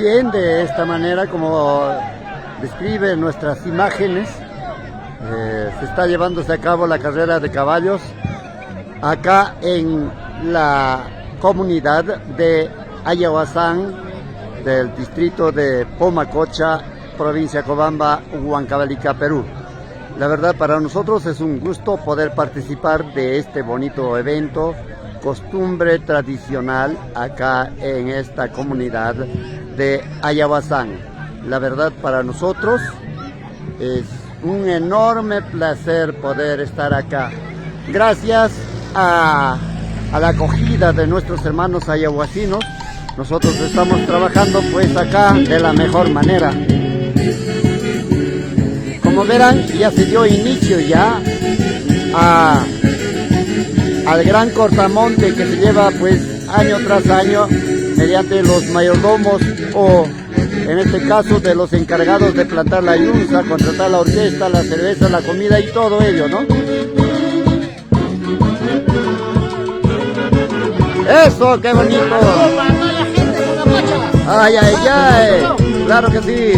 bien de esta manera como describe nuestras imágenes. Se está llevándose a cabo la carrera de caballos acá en la comunidad de Ayahuasán del distrito de Pomacocha, provincia Cobamba, Huancavelica, Perú. La verdad, para nosotros es un gusto poder participar de este bonito evento, costumbre tradicional acá en esta comunidad de Ayahuasán. La verdad, para nosotros es un enorme placer poder estar acá. Gracias a la acogida de nuestros hermanos ayahuasinos, nosotros estamos trabajando pues acá de la mejor manera. Como verán, ya se dio inicio ya al gran cortamonte que se lleva pues año tras año mediante los mayordomos o en este caso de los encargados de plantar la yunza, contratar la orquesta, la cerveza, la comida y todo ello, ¿no? ¡Eso, qué bonito! ¡Ay, ay, ay! ¡Claro que sí!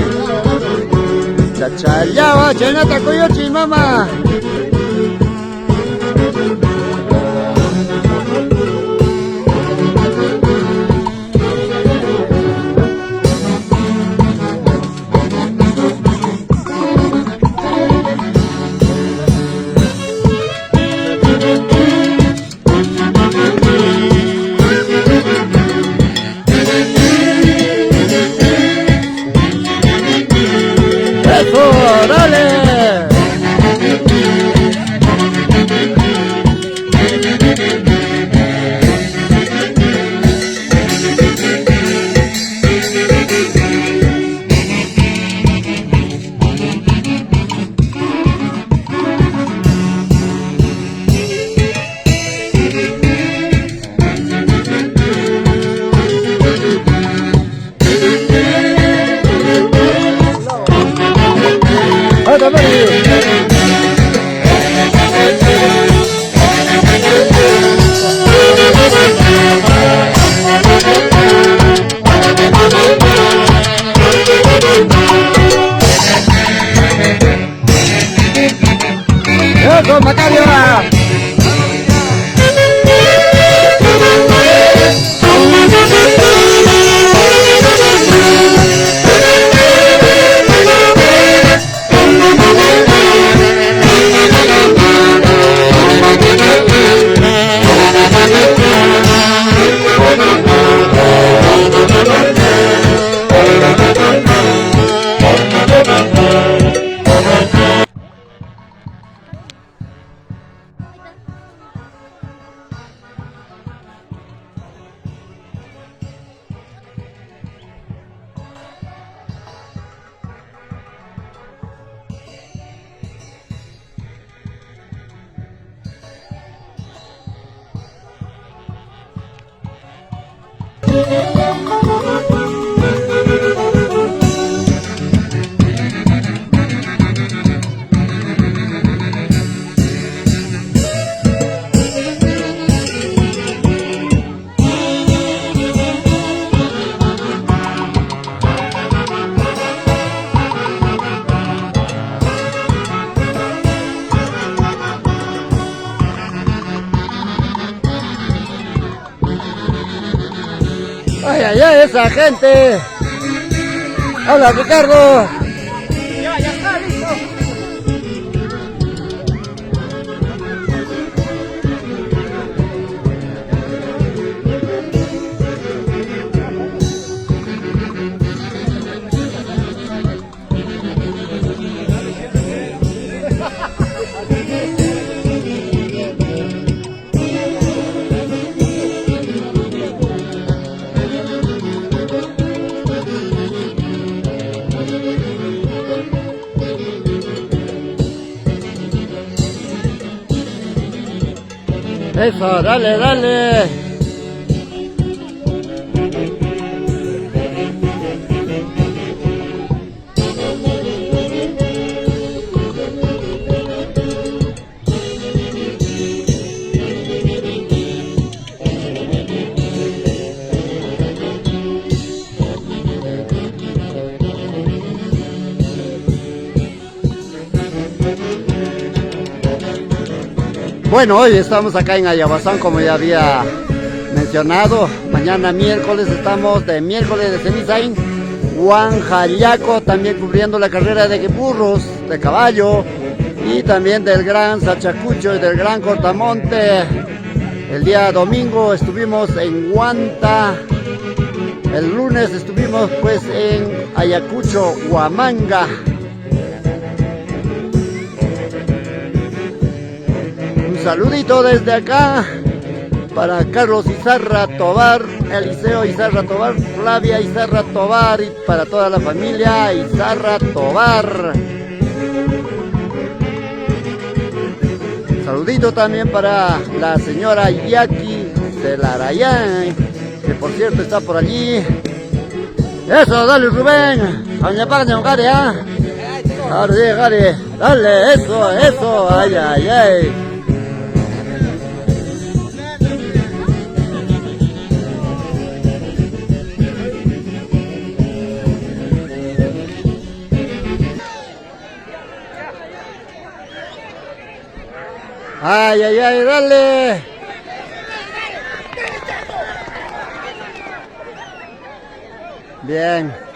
¡Chachayaba, chenata, coyochi, mamá! ¡Eso, Macario! ¡Ay, ay, ay, esa gente! ¡Hola, Ricardo! Ya está listo. Eso, dale, dale. Bueno, hoy estamos acá en Ayahuasán, como ya había mencionado. Mañana miércoles estamos de miércoles de ceniza en Huanjayaco, también cubriendo la carrera de burros, de caballo, y también del Gran Sachacucho y del Gran Cortamonte. El día domingo estuvimos en Huanta. El lunes estuvimos pues en Ayacucho, Huamanga. Un saludito desde acá para Carlos Izarra Tobar, Eliseo Izarra Tobar, Flavia Izarra Tobar y para toda la familia Izarra Tobar. Saludito también para la señora Yaki Celarayán, que por cierto está por allí. Eso, dale Rubén, Gare, ¿ah? Gare, dale, eso, ay, ay, ay. Ay, ay, ay, dale. Bien.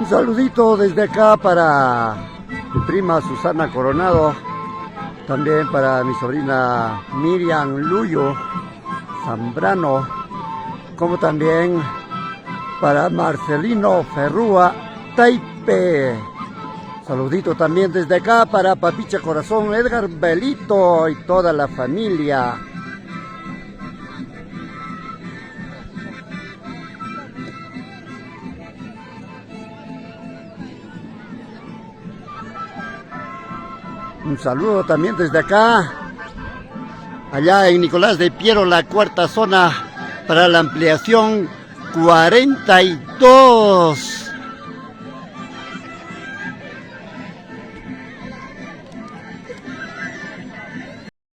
saludito desde acá para mi prima Susana Coronado, también para mi sobrina Miriam Luyo Zambrano, como también para Marcelino Ferrúa Taipe. Saludito también desde acá para Papicha Corazón, Edgar Belito y toda la familia. Un saludo también desde acá, allá en Nicolás de Piero, la cuarta zona para la ampliación 42.